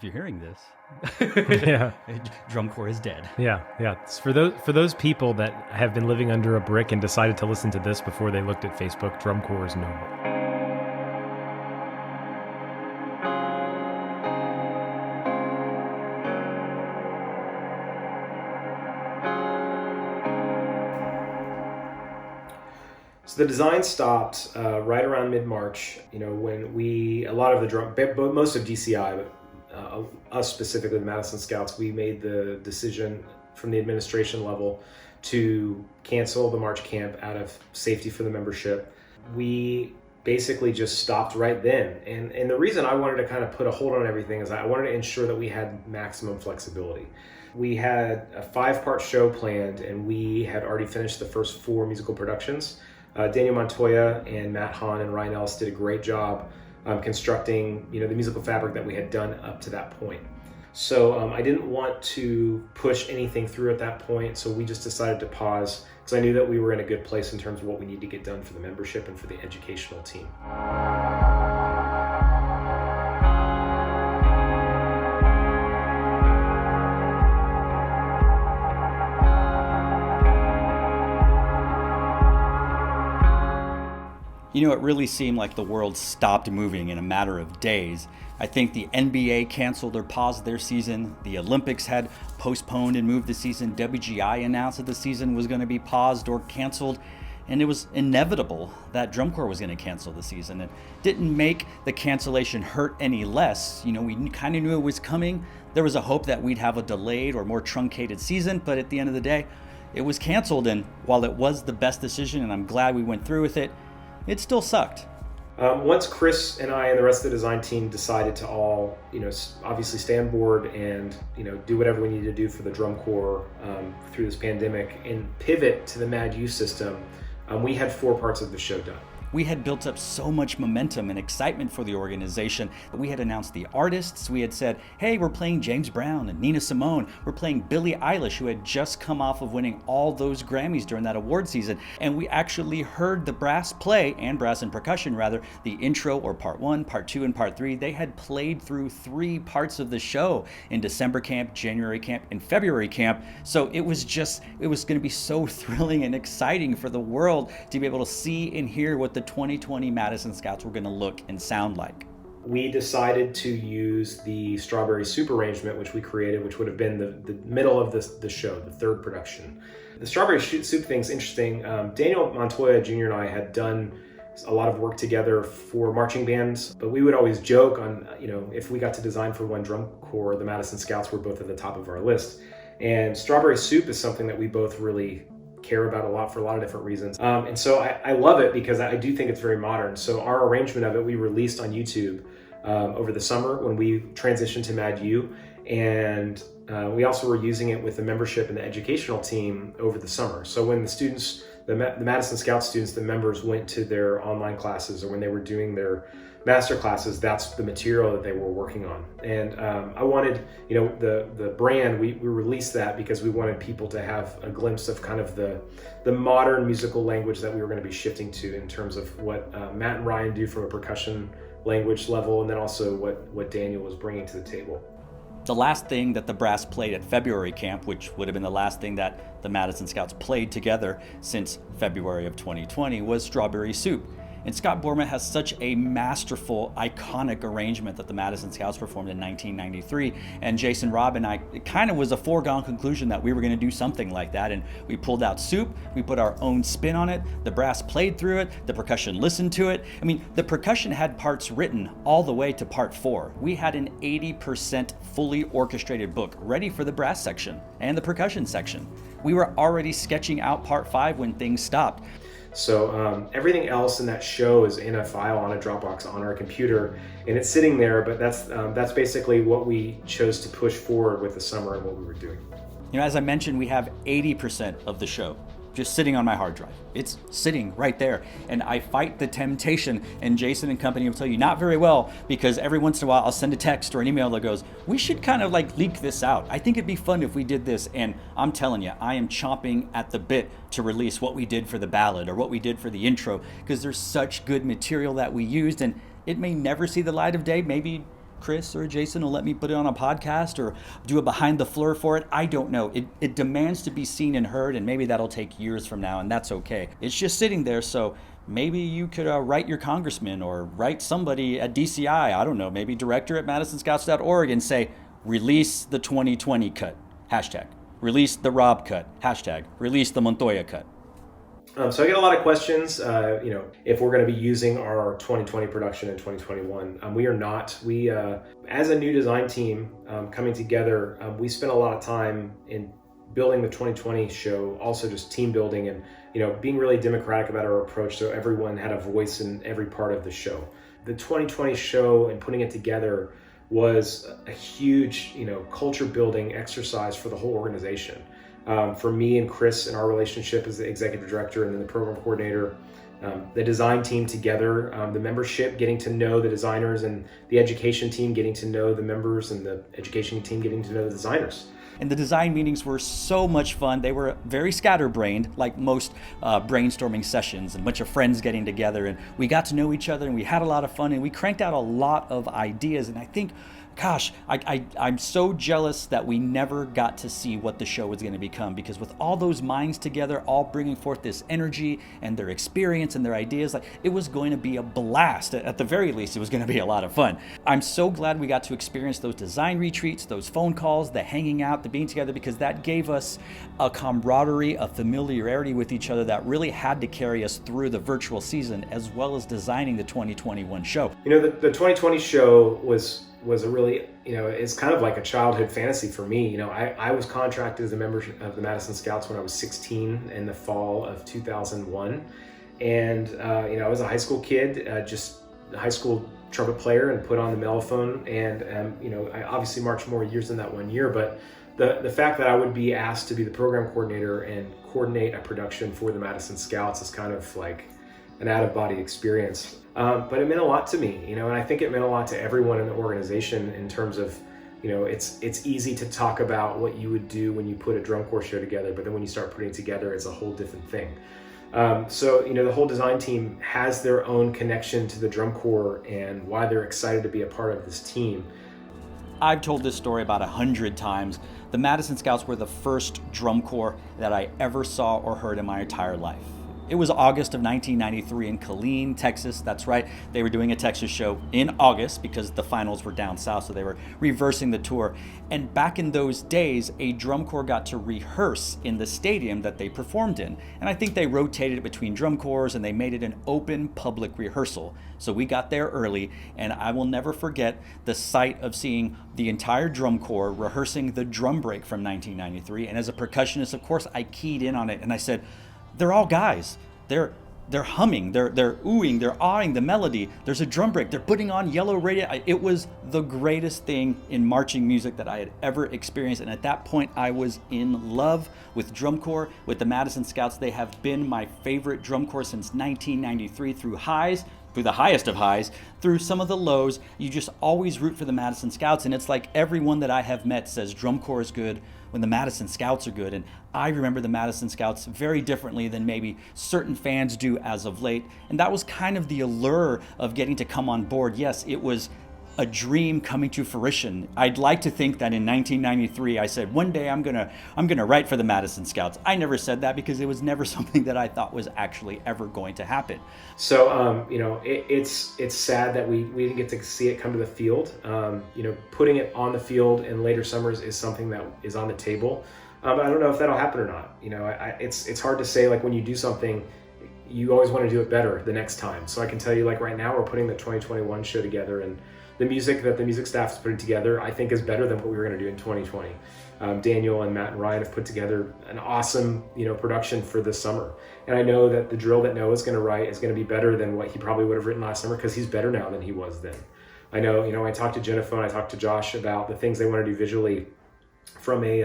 if you're hearing this, Yeah. drum corps is dead. Yeah. It's for those people that have been living under a brick and decided to listen to this before they looked at Facebook, drum corps is no more. So the design stopped right around mid-March. When most of DCI, but us specifically, the Madison Scouts, we made the decision from the administration level to cancel the March camp out of safety for the membership. We basically just stopped right then. And the reason I wanted to kind of put a hold on everything is I wanted to ensure that we had maximum flexibility. We had a 5-part show planned, and we had already finished the first 4 musical productions. Daniel Montoya and Matt Hahn and Ryan Ellis did a great job constructing, the musical fabric that we had done up to that point. So I didn't want to push anything through at that point, so we just decided to pause because I knew that we were in a good place in terms of what we need to get done for the membership and for the educational team. It really seemed like the world stopped moving in a matter of days. I think the NBA canceled or paused their season. The Olympics had postponed and moved the season. WGI announced that the season was going to be paused or canceled. And it was inevitable that drum corps was going to cancel the season. It didn't make the cancellation hurt any less. We kind of knew it was coming. There was a hope that we'd have a delayed or more truncated season, but at the end of the day, it was canceled. And while it was the best decision, and I'm glad we went through with it, it still sucked. Once Chris and I and the rest of the design team decided to all, obviously stay on board and, do whatever we needed to do for the drum corps through this pandemic and pivot to the Mad U system, we had 4 parts of the show done. We had built up so much momentum and excitement for the organization. We had announced the artists. We had said, hey, we're playing James Brown and Nina Simone. We're playing Billie Eilish, who had just come off of winning all those Grammys during that award season. And we actually heard the brass play, and brass and percussion rather, the intro or part 1, part 2, and part 3. They had played through 3 parts of the show in December camp, January camp, and February camp. So it was going to be so thrilling and exciting for the world to be able to see and hear what the 2020 Madison Scouts were going to look and sound like. We decided to use the Strawberry Soup arrangement, which we created, which would have been the middle of the show, the 3rd production. The Strawberry Soup thing's interesting. Daniel Montoya Jr. and I had done a lot of work together for marching bands, but we would always joke on, if we got to design for one drum corps, the Madison Scouts were both at the top of our list. And Strawberry Soup is something that we both really care about a lot for a lot of different reasons. And so I love it because I do think it's very modern. So our arrangement of it, we released on YouTube over the summer when we transitioned to Mad U. And we also were using it with the membership and the educational team over the summer. So when the students, the Madison Scout students, the members went to their online classes or when they were doing their master classes, that's the material that they were working on. And I wanted, the brand, we released that because we wanted people to have a glimpse of kind of the modern musical language that we were going to be shifting to in terms of what Matt and Ryan do from a percussion language level, and then also what Daniel was bringing to the table. The last thing that the brass played at February camp, which would have been the last thing that the Madison Scouts played together since February of 2020, was Strawberry Soup. And Scott Borman has such a masterful, iconic arrangement that the Madison Scouts performed in 1993. And Jason, Robb, and I, it kind of was a foregone conclusion that we were going to do something like that. And we pulled out Soup, we put our own spin on it, the brass played through it, the percussion listened to it. I mean, the percussion had parts written all the way to part 4. We had an 80% fully orchestrated book ready for the brass section and the percussion section. We were already sketching out part 5 when things stopped. So everything else in that show is in a file on a Dropbox on our computer, and it's sitting there, but that's basically what we chose to push forward with the summer and what we were doing. As I mentioned, we have 80% of the show just sitting on my hard drive. It's sitting right there. And I fight the temptation, and Jason and company will tell you not very well, because every once in a while I'll send a text or an email that goes, we should kind of like leak this out. I think it'd be fun if we did this. And I'm telling you, I am chomping at the bit to release what we did for the ballad or what we did for the intro, because there's such good material that we used, and it may never see the light of day. Maybe Chris or Jason will let me put it on a podcast or do a behind the Fleur for it. I don't know. It demands to be seen and heard, and maybe that'll take years from now, and that's okay. It's just sitting there, so maybe you could write your congressman or write somebody at DCI, I don't know, maybe director at madisonscouts.org and say, release the 2020 cut, hashtag. Release the Rob cut, hashtag. Release the Montoya cut. So I get a lot of questions, if we're going to be using our 2020 production in 2021. We are not. We, as a new design team coming together, we spent a lot of time in building the 2020 show, also just team building and, being really democratic about our approach so everyone had a voice in every part of the show. The 2020 show and putting it together was a huge, culture building exercise for the whole organization. For me and Chris and our relationship as the executive director and then the program coordinator, the design team together, the membership getting to know the designers and the education team getting to know the members and the education team getting to know the designers. And the design meetings were so much fun. They were very scatterbrained, like most brainstorming sessions, and a bunch of friends getting together. And we got to know each other and we had a lot of fun and we cranked out a lot of ideas. And I think, gosh, I'm so jealous that we never got to see what the show was going to become, because with all those minds together, all bringing forth this energy and their experience and their ideas, like it was going to be a blast. At the very least, it was going to be a lot of fun. I'm so glad we got to experience those design retreats, those phone calls, the hanging out, the being together, because that gave us a camaraderie, a familiarity with each other that really had to carry us through the virtual season as well as designing the 2021 show. The 2020 show was a really, it's kind of like a childhood fantasy for me. I was contracted as a member of the Madison Scouts when I was 16 in the fall of 2001. And, I was a high school kid, just a high school trumpet player and put on the mellophone. And, I obviously marched more years than that 1 year, but the fact that I would be asked to be the program coordinator and coordinate a production for the Madison Scouts is kind of like an out-of-body experience. But it meant a lot to me, and I think it meant a lot to everyone in the organization in terms of, it's easy to talk about what you would do when you put a drum corps show together, but then when you start putting it together, it's a whole different thing. So the whole design team has their own connection to the drum corps and why they're excited to be a part of this team. I've told this story about 100 times. The Madison Scouts were the first drum corps that I ever saw or heard in my entire life. It was August of 1993 in Killeen, Texas. That's right. They were doing a Texas show in August because the finals were down south, so they were reversing the tour. And back in those days, a drum corps got to rehearse in the stadium that they performed in. And I think they rotated it between drum corps and they made it an open public rehearsal. So we got there early, and I will never forget the sight of seeing the entire drum corps rehearsing the drum break from 1993. And as a percussionist, of course, I keyed in on it and I said, they're all guys. They're humming, they're oohing, they're awing the melody. There's a drum break. They're putting on yellow radio. It was the greatest thing in marching music that I had ever experienced. And at that point, I was in love with drum corps, with the Madison Scouts. They have been my favorite drum corps since 1993 through the highest of highs, through some of the lows. You just always root for the Madison Scouts. And it's like everyone that I have met says drum corps is good when the Madison Scouts are good. And I remember the Madison Scouts very differently than maybe certain fans do as of late. And that was kind of the allure of getting to come on board. Yes, it was a dream coming to fruition. I'd like to think that in 1993 I said, one day I'm gonna write for the Madison Scouts. I never said that because it was never something that I thought was actually ever going to happen. So it's sad that we didn't get to see it come to the field. Putting it on the field in later summers is something that is on the table. I don't know if that'll happen or not. It's hard to say, like, when you do something, you always want to do it better the next time. So I can tell you, like, right now we're putting the 2021 show together, and the music that the music staff is putting together, I think, is better than what we were going to do in 2020. Daniel and Matt and Ryan have put together an awesome, production for this summer. And I know that the drill that Noah's going to write is going to be better than what he probably would have written last summer, because he's better now than he was then. I know, I talked to Jennifer and I talked to Josh about the things they want to do visually from a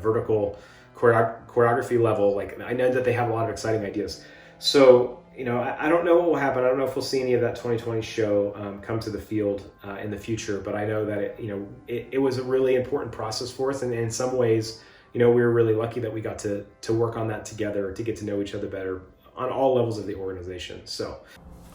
vertical choreography level. Like, I know that they have a lot of exciting ideas. So, I don't know what will happen. I don't know if we'll see any of that 2020 show come to the field in the future, but I know that it was a really important process for us. And in some ways, we were really lucky that we got to work on that together, to get to know each other better on all levels of the organization. So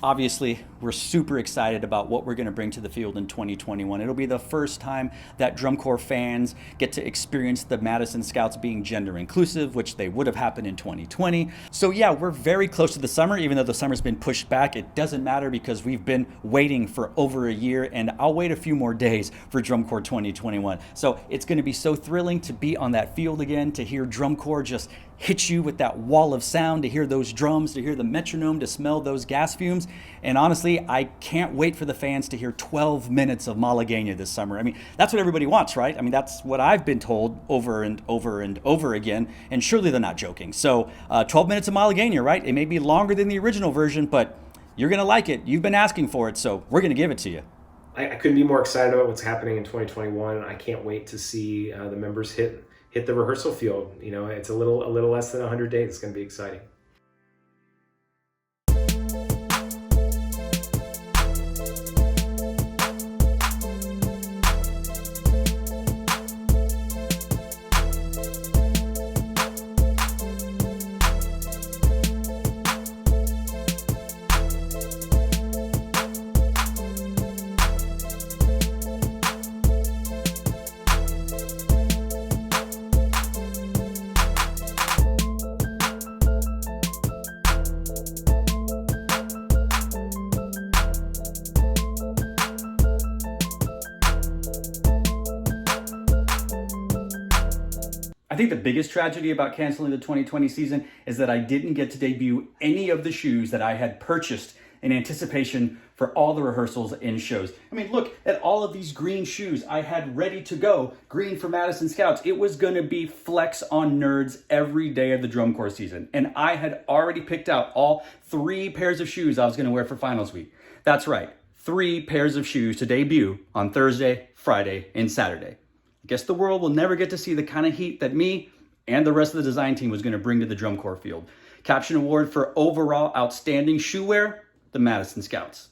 obviously, we're super excited about what we're going to bring to the field in 2021. It'll be the first time that drum corps fans get to experience the Madison Scouts being gender inclusive, which they would have happened in 2020. So yeah, we're very close to the summer, even though the summer's been pushed back. It doesn't matter because we've been waiting for over a year, and I'll wait a few more days for Drum Corps 2021. So it's going to be so thrilling to be on that field again, to hear drum corps just hit you with that wall of sound, to hear those drums, to hear the metronome, to smell those gas fumes. And honestly, I can't wait for the fans to hear 12 minutes of Malagueña this summer. I mean, that's what everybody wants, right? I mean, that's what I've been told over and over and over again, and surely they're not joking. So 12 minutes of Malagueña, right? It may be longer than the original version, but you're going to like it. You've been asking for it, so we're going to give it to you. I couldn't be more excited about what's happening in 2021. I can't wait to see the members hit the rehearsal field. You know, it's a little less than 100 days. It's going to be exciting. I think the biggest tragedy about canceling the 2020 season is that I didn't get to debut any of the shoes that I had purchased in anticipation for all the rehearsals and shows. I mean, look at all of these green shoes I had ready to go. Green for Madison Scouts. It was going to be flex on nerds every day of the drum corps season. And I had already picked out all 3 pairs of shoes I was going to wear for finals week. That's right, 3 pairs of shoes to debut on Thursday, Friday, and Saturday. I guess the world will never get to see the kind of heat that me and the rest of the design team was going to bring to the drum corps field. Caption award for overall outstanding shoe wear, the Madison Scouts.